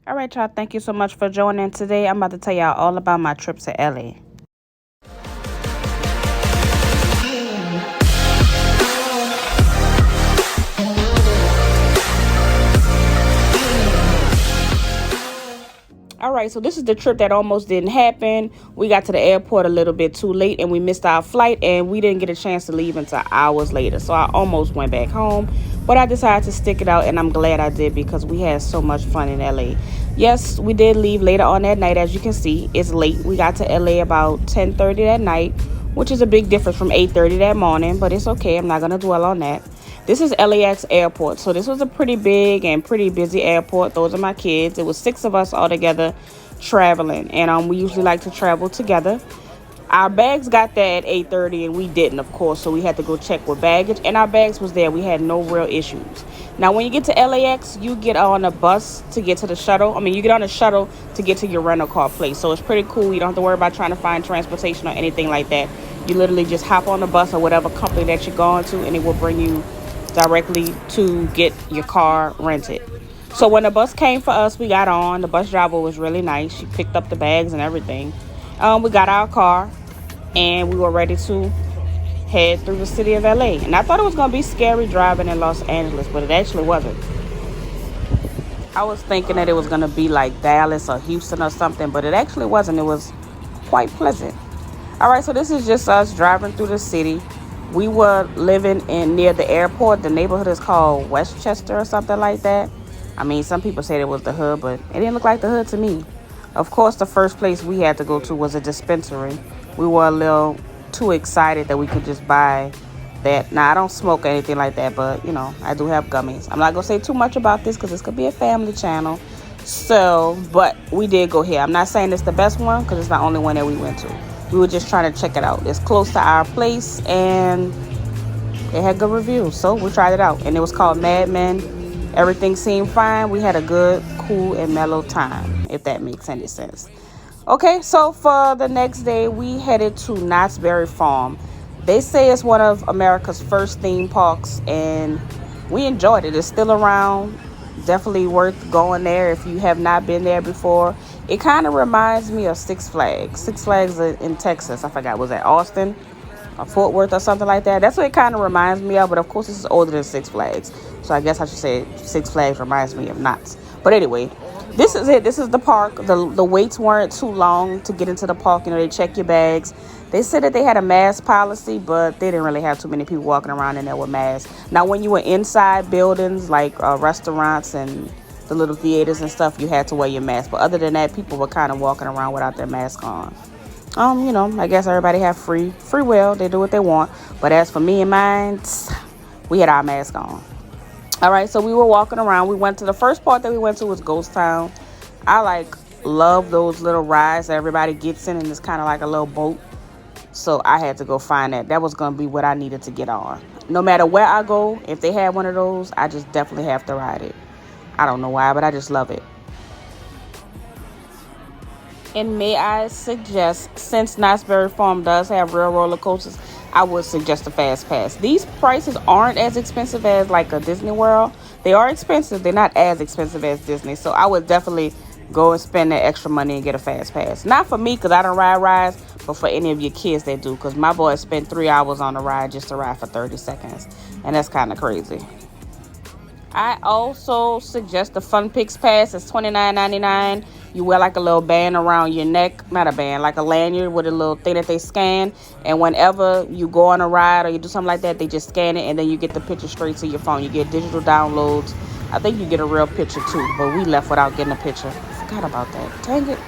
All right, y'all. Thank you so much for joining today. I'm about to tell y'all all about my trip to LA. All right, so this is the trip that almost didn't happen. We got to the airport a little bit too late and we missed our flight and we didn't get a chance to leave until hours later. So I almost went back home, but I decided to stick it out and I'm glad I did because we had so much fun in LA. Yes, we did leave later on that night. As you can see, it's late. We got to LA about 10:30 that night, which is a big difference from 8:30 that morning, but it's okay. I'm not going to dwell on that. This is LAX airport. So this was a pretty big and pretty busy airport. Those are my kids. It was 6 of us all together traveling. And we usually like to travel together. Our bags got there at 8:30 and we didn't, of course. So we had to go check with baggage. And our bags was there. We had no real issues. Now, when you get to LAX, you get on a bus to get to the shuttle. You get on a shuttle to get to your rental car place. So it's pretty cool. You don't have to worry about trying to find transportation or anything like that. You literally just hop on the bus or whatever company that you're going to and it will bring you directly to get your car rented. So when the bus came for us, we got on. The bus driver was really nice. She picked up the bags and everything. We got our car and we were ready to head through the city of LA. And I thought it was going to be scary driving in Los Angeles, but it actually wasn't. I was thinking that it was going to be like Dallas or Houston or something, but it actually wasn't. It was quite pleasant. All right, so this is just us driving through the city. We were living near the airport. The neighborhood is called Westchester or something like that. Some people said it was the hood, but it didn't look like the hood to me. Of course, the first place we had to go to was a dispensary. We were a little too excited that we could just buy that. Now, I don't smoke or anything like that, but, I do have gummies. I'm not going to say too much about this because this could be a family channel. So, but we did go here. I'm not saying it's the best one because it's the only one that we went to. We were just trying to check it out. It's close to our place and it had good reviews. So we tried it out. And it was called MadMen. Everything seemed fine. We had a good, cool, and mellow time, if that makes any sense. Okay, so for the next day, we headed to Knott's Berry Farm. They say it's one of America's first theme parks, and we enjoyed it. It's still around. Definitely worth going there if you have not been there before. It kind of reminds me of Six Flags. Six Flags in Texas. I forgot, was that Austin or Fort Worth or something like that? That's what it kind of reminds me of. But of course, this is older than Six Flags. So I guess I should say Six Flags reminds me of Knott's. But anyway, this is it. This is the park. The waits weren't too long to get into the park. They check your bags. They said that they had a mask policy, but they didn't really have too many people walking around in there with masks. Now, when you were inside buildings like restaurants and the little theaters and stuff, you had to wear your mask. But other than that, people were kind of walking around without their mask on. I guess everybody have free will. They do what they want. But as for me and mine, we had our mask on. All right, so we were walking around. We went to the first part that we went to was Ghost Town. I love those little rides that everybody gets in, and it's kind of like a little boat. So I had to go find that. That was going to be what I needed to get on. No matter where I go, if they had one of those, I just definitely have to ride it. I don't know why, but I just love it. And may I suggest, since Knott's Berry Farm does have real roller coasters, I would suggest a Fast Pass. These prices aren't as expensive as like a Disney World. They are expensive. They're not as expensive as Disney. So I would definitely go and spend that extra money and get a Fast Pass. Not for me because I don't ride rides, but for any of your kids that do. Because my boy spent 3 hours on a ride just to ride for 30 seconds. And that's kind of crazy. I also suggest the Fun Picks Pass. It's $29.99. You wear like a little band around your neck. Not a band, like a lanyard with a little thing that they scan. And whenever you go on a ride or you do something like that, they just scan it and then you get the picture straight to your phone. You get digital downloads. I think you get a real picture too, but we left without getting a picture. I forgot about that. Dang it.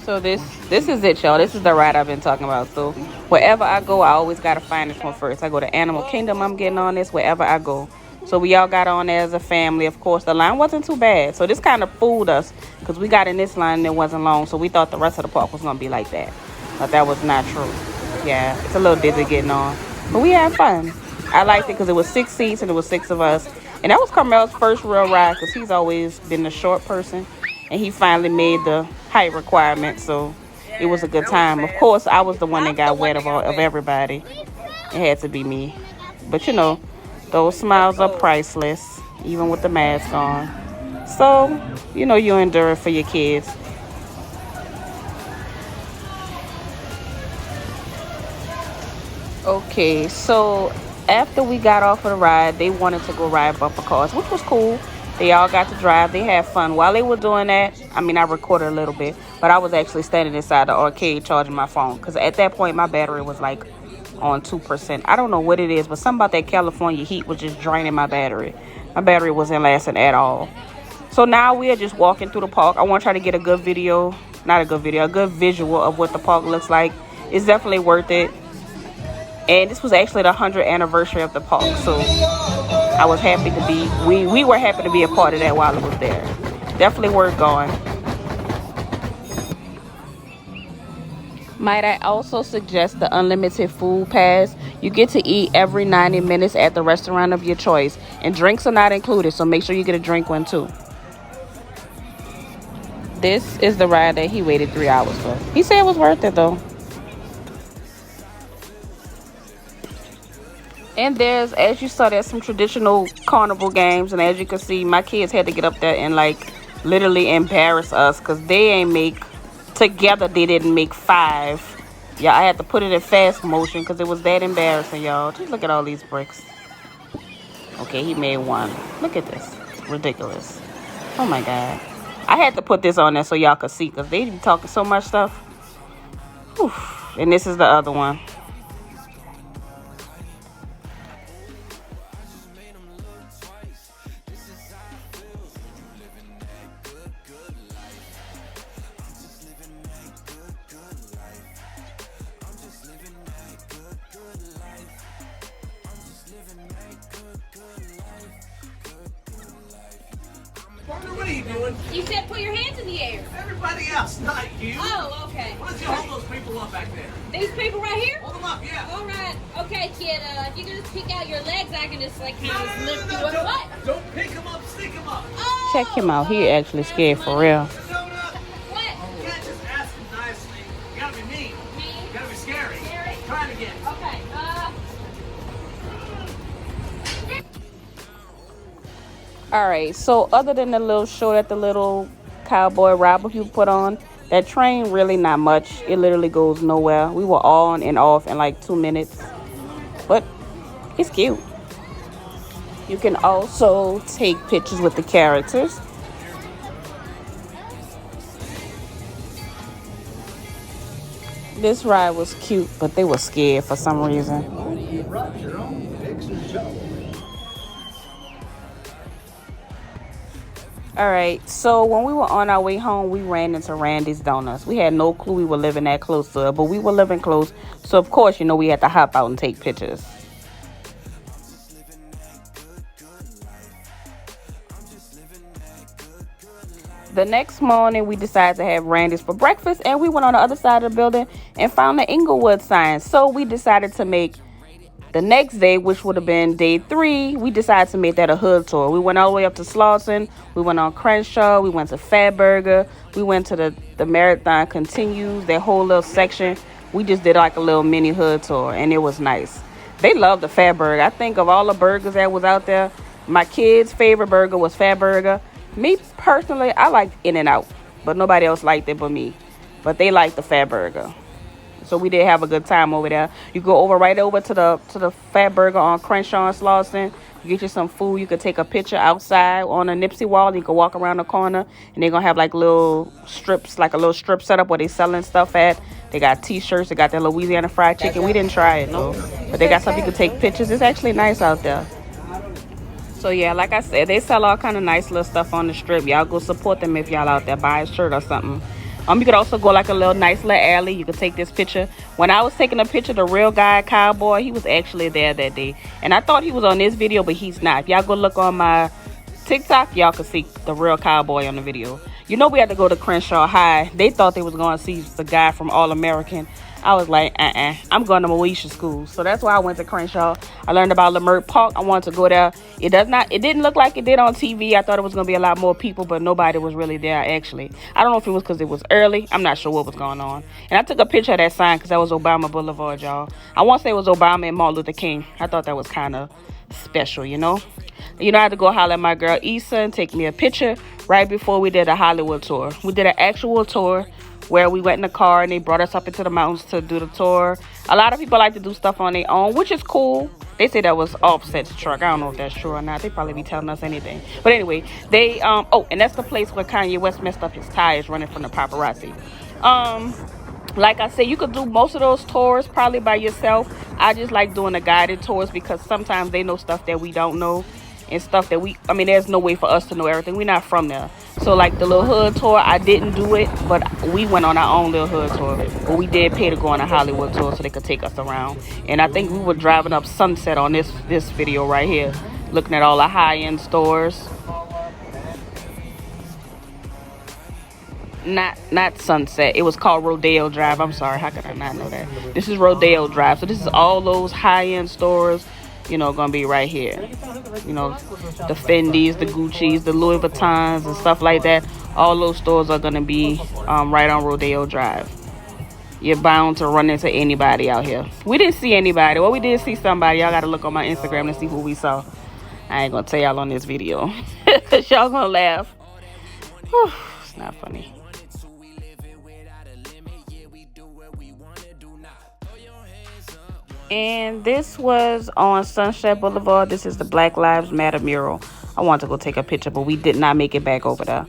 So this is it, y'all. This is the ride I've been talking about. So wherever I go, I always got to find this one first. I go to Animal Kingdom, I'm getting on this wherever I go. So we all got on there as a family. Of course, the line wasn't too bad. So this kind of fooled us because we got in this line and it wasn't long. So we thought the rest of the park was going to be like that. But that was not true. Yeah, it's a little dizzy getting on. But we had fun. I liked it because it was 6 seats and it was 6 of us. And that was Carmel's first real ride because he's always been the short person. And he finally made the height requirement, so it was a good time. Of course, I was the one that got wet of everybody. It had to be me. But, Those smiles are priceless, even with the mask on. So, you know, you endure it for your kids. Okay, so after we got off of the ride, they wanted to go ride bumper cars, which was cool. They all got to drive. They had fun. While they were doing that, I mean, I recorded a little bit, but I was actually standing inside the arcade charging my phone because at that point, my battery was like on 2%. I don't know what it is, but something about that California heat was just draining my battery. My battery wasn't lasting at all. So now we are just walking through the park. I want to try to get a good video, not a good video, a good visual of what the park looks like. It's definitely worth it. And this was actually the 100th anniversary of the park, so I was happy to be, we were happy to be a part of that while it was there. Definitely worth going. Might I also suggest the unlimited food pass? You get to eat every 90 minutes at the restaurant of your choice, and drinks are not included, so make sure you get a drink one too. This is the ride that he waited 3 hours for. He said it was worth it though. And there's, as you saw, there's some traditional carnival games. And as you can see, my kids had to get up there and like literally embarrass us because they ain't make, together they didn't make 5. Yeah, I had to put it in fast motion because it was that embarrassing, y'all. Just look at all these bricks. Okay, he made 1. Look at this. It's ridiculous. Oh my God. I had to put this on there so y'all could see because they be talking so much stuff. Whew. And this is the other one. What are you doing? You said put your hands in the air. Everybody else, not you. Oh, okay. Why don't you hold those people up back there? These people right here? Hold them up, yeah. All right. Okay, kid. If you can just pick out your legs, I can just like kind of lift you up. Don't, What? don't pick them up, stick them up. Oh, Check him out. He actually scared for real. what? You can't just ask them nicely. You gotta be mean. Me? You gotta be scary. Scary? Try it again. Okay. All right, so other than the little show that the little cowboy robber you put on, that train really not much. It literally goes nowhere. We were on and off in like 2 minutes, but it's cute. You can also take pictures with the characters. This ride was cute, but they were scared for some reason. All right, so when we were on our way home, we ran into Randy's Donuts. We had no clue we were living that close to it, but we were living close. So, of course, you know, we had to hop out and take pictures. The next morning, we decided to have Randy's for breakfast, and we went on the other side of the building and found the Inglewood sign. So we decided to make the next day, which would have been day 3, we decided to make that a hood tour. We went all the way up to Slauson. We went on Crenshaw. We went to Fatburger. We went to the Marathon Continues, that whole little section. We just did like a little mini hood tour, and it was nice. They loved the Fatburger. I think of all the burgers that was out there, my kids' favorite burger was Fatburger. Me, personally, I liked In-N-Out, but nobody else liked it but me. But they liked the Fatburger. So we did have a good time over there. You go right over to the Fatburger on Crenshaw and Slauson. You get you some food. You could take a picture outside on a Nipsey wall. And you can walk around the corner, and they're gonna have like little strips, like a little strip setup where they selling stuff at. They got T-shirts. They got their Louisiana fried chicken. We didn't try it though, but they got something you can take pictures. It's actually nice out there. So yeah, like I said, they sell all kind of nice little stuff on the strip. Y'all go support them if y'all out there. Buy a shirt or something. You could also go like a little nice little alley. You could take this picture. When I was taking a picture, the real guy, cowboy, he was actually there that day. And I thought he was on this video, but he's not. If y'all go look on my TikTok, y'all can see the real cowboy on the video. You know we had to go to Crenshaw High. They thought they was going to see the guy from All American. I was like, I'm going to Moesha school. So that's why I went to Crenshaw. I learned about Leimert Park. I wanted to go there. It didn't look like it did on TV. I thought it was going to be a lot more people, but nobody was really there, actually. I don't know if it was because it was early. I'm not sure what was going on. And I took a picture of that sign because that was Obama Boulevard, y'all. I want to say it was Obama and Martin Luther King. I thought that was kind of special, you know. I had to go holler at my girl Issa and take me a picture right before we did a Hollywood tour. We did an actual tour where we went in the car and they brought us up into the mountains to do the tour. A lot of people like to do stuff on their own, which is cool. They say that was Offset's truck. I don't know if that's true or not. They probably be telling us anything. But anyway, they and that's the place where Kanye West messed up his tires running from the paparazzi. Like I said, you could do most of those tours probably by yourself. I just like doing the guided tours because sometimes they know stuff that we don't know and stuff that there's no way for us to know everything. We're not from there. So like the little hood tour, I didn't do it, but we went on our own little hood tour. But we did pay to go on a Hollywood tour so they could take us around. And I think we were driving up Sunset on this video right here, looking at all the high-end stores. Not Sunset. It was called Rodeo Drive. I'm sorry, how could I not know that? This is Rodeo Drive. So this is all those high-end stores, gonna be right here. The Fendi's, the Gucci's, the Louis Vuittons and stuff like that. All those stores are gonna be right on Rodeo Drive. You're bound to run into anybody out here. We didn't see anybody. Well, we did see somebody. Y'all gotta look on my Instagram to see who we saw. I ain't gonna tell y'all on this video. Y'all gonna laugh. Whew, it's not funny. And this was on Sunset Boulevard. This is the Black Lives Matter mural. I wanted to go take a picture, but we did not make it back over there.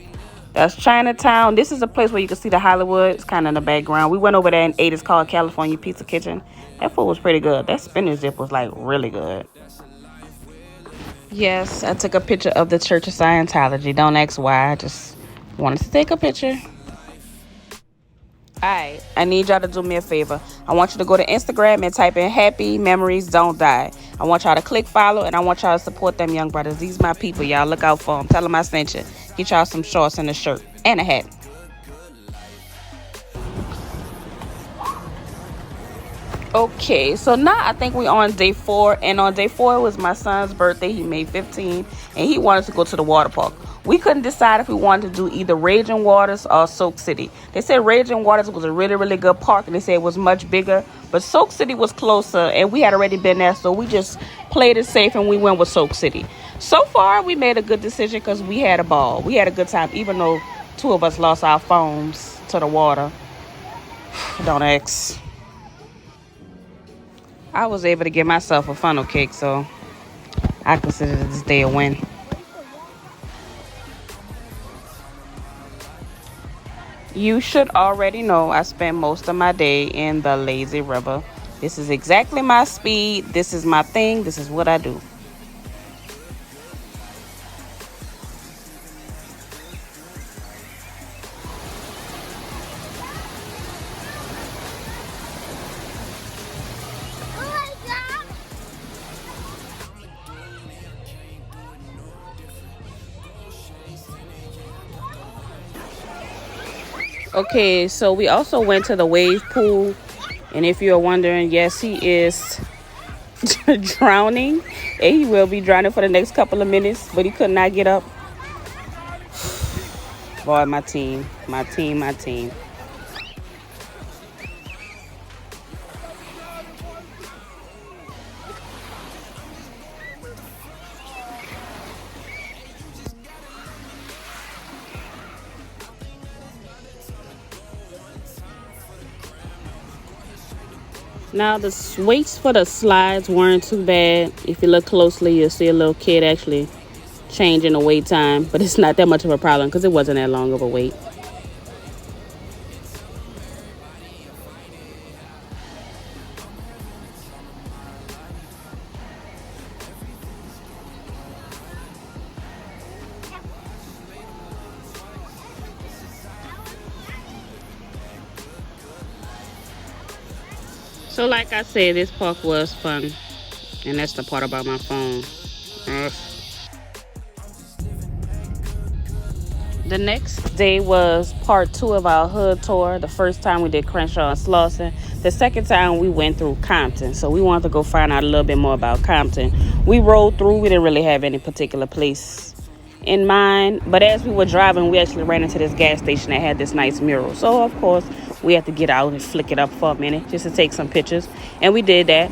That's Chinatown. This is a place where you can see the Hollywood. It's kind of in the background. We went over there and ate. It's called California Pizza Kitchen. That food was pretty good. That spinach dip was like really good. Yes, I took a picture of the Church of Scientology. Don't ask why. I just wanted to take a picture. Alright, I need y'all to do me a favor. I want you to go to Instagram and type in Happy Memories Don't Die. I want y'all to click follow and I want y'all to support them young brothers. These my people, y'all. Look out for them. Tell them I sent you. Get y'all some shorts and a shirt and a hat. Okay, so now I think we're on day 4. And on day 4 was my son's birthday. He made 15 and he wanted to go to the water park. We couldn't decide if we wanted to do either Raging Waters or Soak City. They said Raging Waters was a really, really good park, and they said it was much bigger. But Soak City was closer, and we had already been there, so we just played it safe, and we went with Soak City. So far, we made a good decision because we had a ball. We had a good time, even though 2 of us lost our phones to the water. Don't ask. I was able to get myself a funnel cake, so I consider this day a win. You should already know I spent most of my day in the lazy river. This is exactly my speed. This is my thing. This is what I do. Okay, so we also went to the wave pool. And if you're wondering, yes, he is drowning. And he will be drowning for the next couple of minutes. But he could not get up. Boy, my team. Now, the weights for the slides weren't too bad. If you look closely, you'll see a little kid actually changing the wait time. But it's not that much of a problem because it wasn't that long of a wait. So like I said, this park was fun. And that's the part about my phone. The next day was part 2 of our hood tour. The first time we did Crenshaw and Slauson. The second time we went through Compton, so we wanted to go find out a little bit more about Compton. We rode through. We didn't really have any particular place in mind, but as we were driving, we actually ran into this gas station that had this nice mural. So of course we had to get out and flick it up for a minute just to take some pictures, and we did that.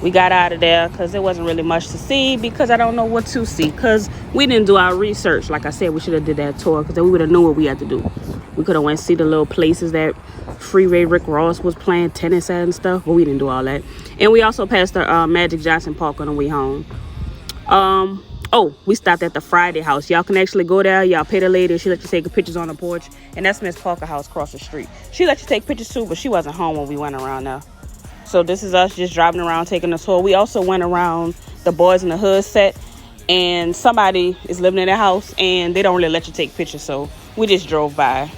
We got out of there because there wasn't really much to see, because I don't know what to see, because we didn't do our research. Like I said, we should have did that tour, because then we would have known what we had to do. We could have went see the little places that Freeway Rick Ross was playing tennis at and stuff, but we didn't do all that. And we also passed the Magic Johnson Park on the way home. Oh, we stopped at the Friday house. Y'all can actually go there. Y'all pay the lady. She let you take pictures on the porch. And that's Miss Parker house across the street. She let you take pictures too, but she wasn't home when we went around there. So this is us just driving around, taking a tour. We also went around the Boys in the Hood set. And somebody is living in their house, and they don't really let you take pictures. So we just drove by.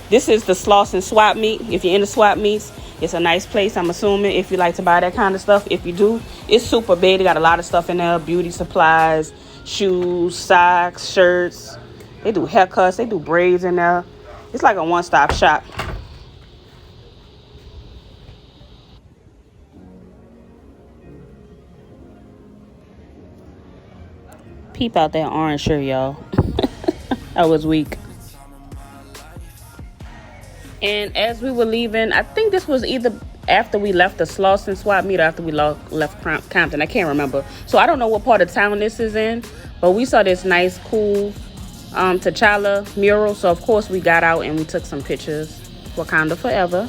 This is the Slauson swap meet. If you're into swap meets, it's a nice place, I'm assuming, if you like to buy that kind of stuff. If you do, it's super big. They got a lot of stuff in there. Beauty supplies, shoes, socks, shirts. They do haircuts. They do braids in there. It's like a one-stop shop. Peep out that orange shirt, y'all. I was weak. And as we were leaving, I think this was either after we left the Slauson swap meet or after we left Compton. I can't remember. So I don't know what part of town this is in, but we saw this nice, cool Tchalla mural. So of course we got out and we took some pictures. Wakanda forever.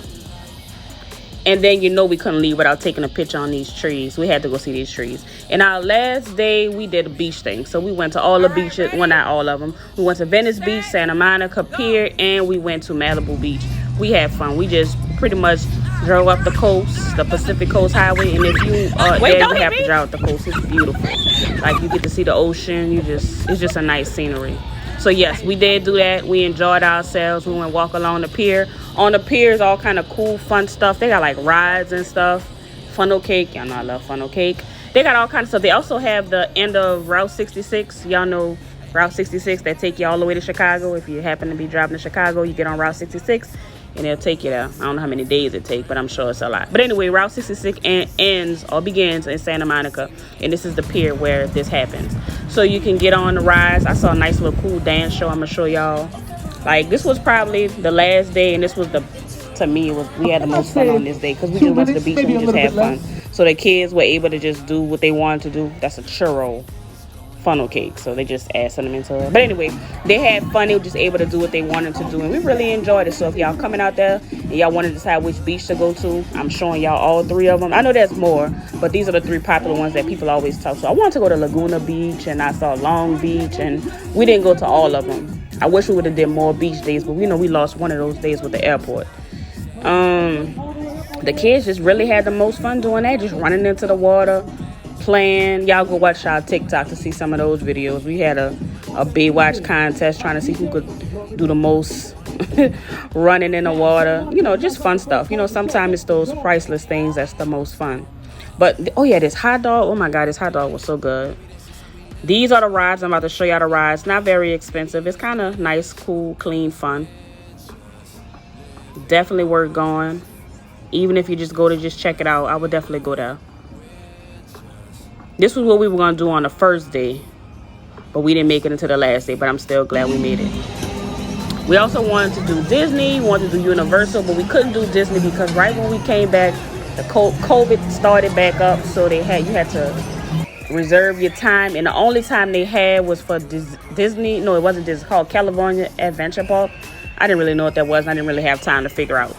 And then we couldn't leave without taking a picture on these trees. We had to go see these trees. And our last day, we did a beach thing. So we went to all the beaches. Well, not all of them. We went to Venice Beach, Santa Monica Pier, and we went to Malibu Beach. We had fun. We just pretty much drove up the coast, the Pacific Coast Highway. And if you are there, you have to drive up the coast. It's beautiful. Like, you get to see the ocean. It's just a nice scenery. So yes, we did do that. We enjoyed ourselves. We went walk along the pier. On the pier is all kind of cool, fun stuff. They got like rides and stuff. Funnel cake. Y'all know I love funnel cake. They got all kinds of stuff. They also have the end of Route 66. Y'all know Route 66 that take you all the way to Chicago. If you happen to be driving to Chicago, you get on Route 66 and it'll take you there. I don't know how many days it takes, but I'm sure it's a lot. But anyway, Route 66 ends or begins in Santa Monica, and this is the pier where this happens. So you can get on the rides. I saw a nice little cool dance show. I'm gonna show y'all. Like, this was probably the last day, and this was to me, we had the most fun on this day, because we just went to the beach and we just had fun. So the kids were able to just do what they wanted to do. That's a churro funnel cake, so they just add something into it. But anyway, they had fun. They were just able to do what they wanted to do, and we really enjoyed it. So if y'all coming out there and y'all want to decide which beach to go to, I'm showing y'all all three of them. I know there's more, but these are the three popular ones that people always talk. So I wanted to go to Laguna Beach, and I saw Long Beach, and we didn't go to all of them. I wish we would have did more beach days, but we lost one of those days with the airport. The kids just really had the most fun doing that, just running into the water, playing. Y'all go watch our TikTok to see some of those videos. We had a Baywatch contest trying to see who could do the most running in the water. Just fun stuff. Sometimes it's those priceless things that's the most fun. But, oh yeah, this hot dog. Oh my God, this hot dog was so good. These are the rides. I'm about to show y'all the rides. Not very expensive. It's kind of nice, cool, clean, fun. Definitely worth going. Even if you just go to just check it out, I would definitely go there. This was what we were going to do on the first day, but we didn't make it into the last day, but I'm still glad we made it. We also wanted to do Disney, wanted to do Universal, but we couldn't do Disney because right when we came back, the COVID started back up, so you had to reserve your time, and the only time they had was for Disney. No, it wasn't Disney. It's called California Adventure Park. I didn't really know what that was, and I didn't really have time to figure out.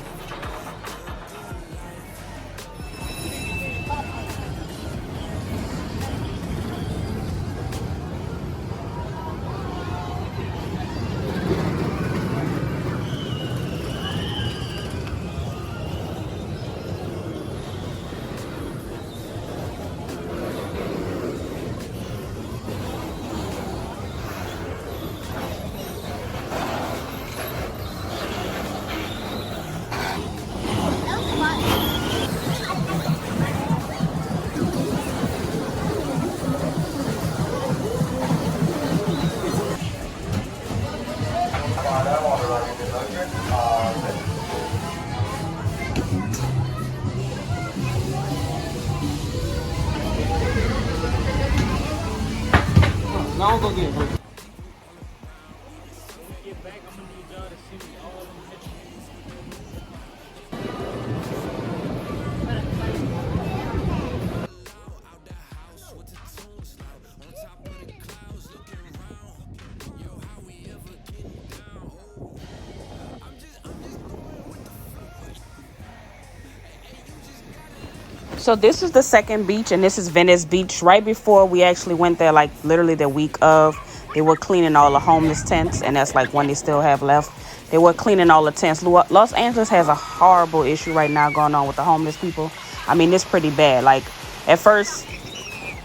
So this is the second beach, and this is Venice Beach. Right before we actually went there, like literally the week of, they were cleaning all the homeless tents, and that's like one they still have left. They were cleaning all the tents. Los Angeles has a horrible issue right now going on with the homeless people. I mean, it's pretty bad. Like, at first,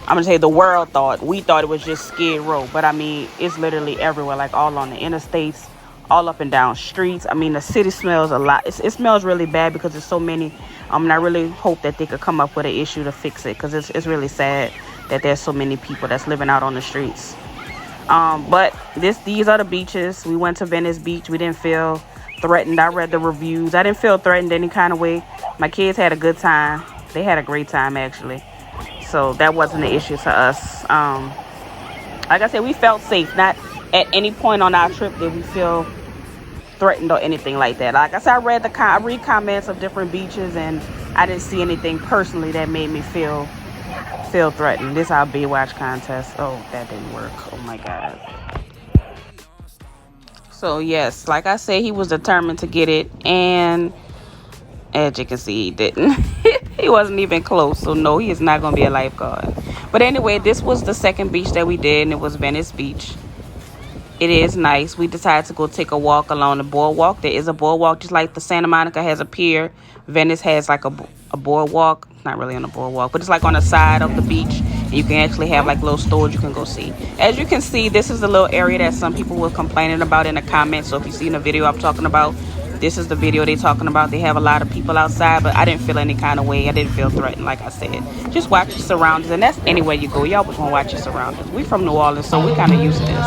I'm gonna tell you, we thought it was just Skid Row, but I mean, it's literally everywhere, like all on the interstates, all up and down streets. I mean, the city smells a lot. It smells really bad because there's so many. And I really hope that they could come up with an issue to fix it, because it's really sad that there's so many people that's living out on the streets. But these are the beaches. We went to Venice Beach. We didn't feel threatened. I read the reviews. I didn't feel threatened any kind of way. My kids had a good time. They had a great time, actually. So that wasn't an issue to us. Like I said, we felt safe. Not at any point on our trip did we feel threatened or anything like that. Like I said, I read comments of different beaches, and I didn't see anything personally that made me feel threatened. This is our Baywatch contest. Oh, that didn't work. Oh my god. So yes, like I said, he was determined to get it, and as you can see, he didn't. He wasn't even close. So no, he is not going to be a lifeguard. But anyway, this was the second beach that we did, and it was Venice Beach. It is nice. We decided to go take a walk along the boardwalk. There is a boardwalk, just like the Santa Monica has a pier. Venice has like a boardwalk. Not really on a boardwalk, but it's like on the side of the beach. And you can actually have like little stores you can go see. As you can see, this is the little area that some people were complaining about in the comments. So if you see in the video I'm talking about, this is the video they're talking about. They have a lot of people outside, but I didn't feel any kind of way. I didn't feel threatened, like I said. Just watch your surroundings, and that's anywhere you go. You always want to watch your surroundings. We from New Orleans, so we kind of used to this.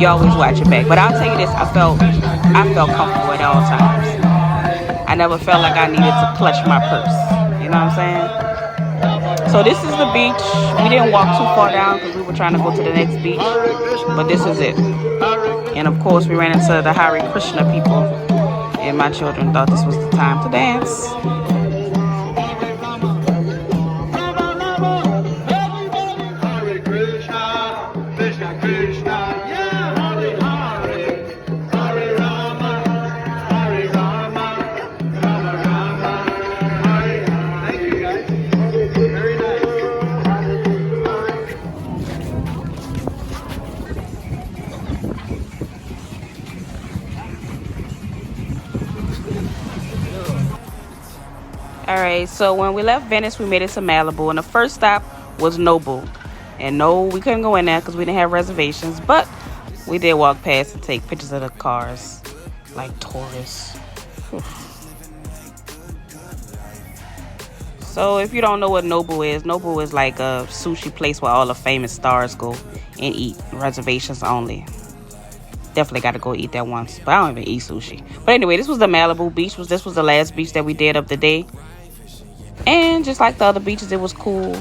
You always watch your back. But I'll tell you this, I felt comfortable at all times. I never felt like I needed to clutch my purse. You know what I'm saying? So this is the beach. We didn't walk too far down because we were trying to go to the next beach. But this is it. And of course, we ran into the Hare Krishna people. And my children thought this was the time to dance. Alright, so when we left Venice, we made it to Malibu, and the first stop was Nobu. And no, we couldn't go in there because we didn't have reservations, but we did walk past and take pictures of the cars like tourists. So if you don't know what Nobu is like a sushi place where all the famous stars go and eat. Reservations only. Definitely got to go eat that once, but I don't even eat sushi. But anyway, this was the Malibu beach. This was the last beach that we did of the day. And just like the other beaches, it was cool.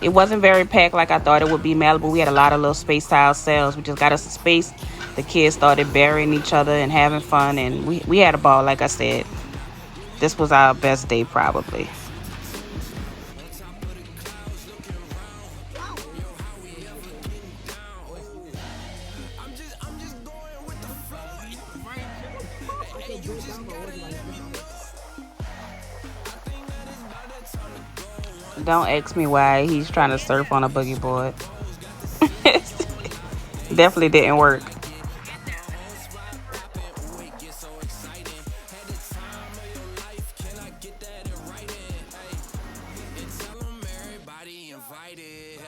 It wasn't very packed like I thought it would be. Malibu, we had a lot of little space to ourselves. We just got us a space. The kids started burying each other and having fun, and we had a ball. Like I said, this was our best day probably. Don't ask me why he's trying to surf on a boogie board. Definitely didn't work.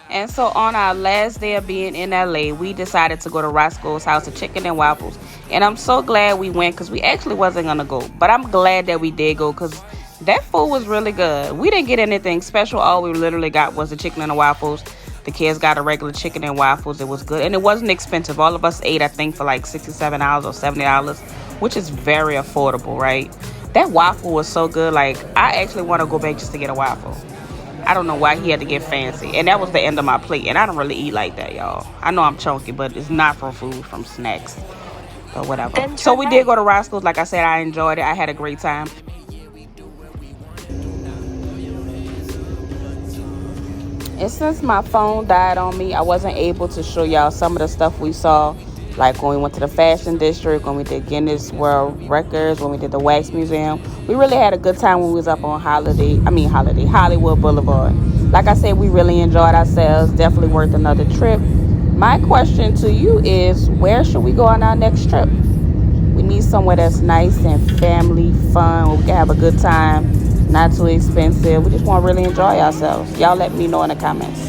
And so on our last day of being in LA, we decided to go to Rosco's House of Chicken and Waffles. And I'm so glad we went because we actually wasn't going to go. But I'm glad that we did go because that food was really good. We didn't get anything special. All we literally got was the chicken and the waffles. The kids got a regular chicken and waffles. It was good. And it wasn't expensive. All of us ate, I think, for like $67 or $70, which is very affordable, right? That waffle was so good. Like, I actually want to go back just to get a waffle. I don't know why he had to get fancy. And that was the end of my plate. And I don't really eat like that, y'all. I know I'm chunky, but it's not from food, from snacks or whatever. So we did go to Roscoe's. Like I said, I enjoyed it. I had a great time. And since my phone died on me, I wasn't able to show y'all some of the stuff we saw. Like when we went to the fashion district, when we did Guinness World Records, when we did the Wax Museum. We really had a good time when we was up on Hollywood Boulevard. Like I said, we really enjoyed ourselves. Definitely worth another trip. My question to you is, where should we go on our next trip? We need somewhere that's nice and family fun, where we can have a good time, not too expensive. We just want to really enjoy ourselves. Y'all let me know in the comments.